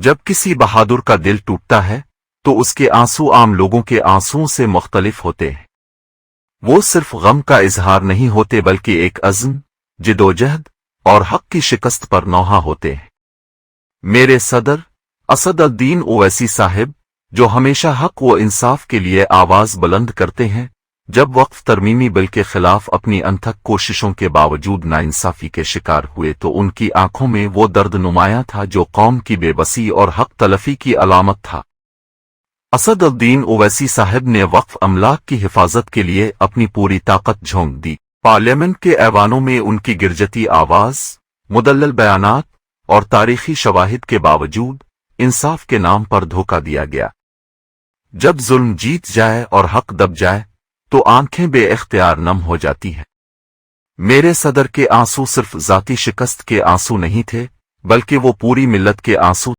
जब किसी बहादुर का दिल टूटता है तो उसके आंसू आम लोगों के आंसुओं से मुख्तलिफ होते हैं। वो सिर्फ गम का इजहार नहीं होते बल्कि एक अज़्म, जिदोजहद और हक की शिकस्त पर नौहा होते हैं। मेरे सदर असद-उद-दीन ओवैसी साहिब, जो हमेशा हक व इंसाफ के लिए आवाज बुलंद करते हैं, जब वक्फ तरमीमी बिल के खिलाफ अपनी अनथक कोशिशों के बावजूद नाइंसाफी के शिकार हुए तो उनकी आंखों में वो दर्द नुमाया था जो कौम की बेबसी और हक तलफी की अलामत था। असद-उद-दीन ओवैसी साहिब ने वक्फ अमलाक की हिफाजत के लिए अपनी पूरी ताकत झोंक दी। पार्लियामेंट के ऐवानों में उनकी गिरजती आवाज, मुदल्लल बयानात और तारीखी शवाहिद के बावजूद इंसाफ के नाम पर धोखा दिया गया। जब जुल्म जीत जाए और हक दब जाए तो आंखें बेइख्तियार नम हो जाती हैं। मेरे सदर के आंसू सिर्फ जाती शिकस्त के आंसू नहीं थे, बल्कि वो पूरी मिल्लत के आंसू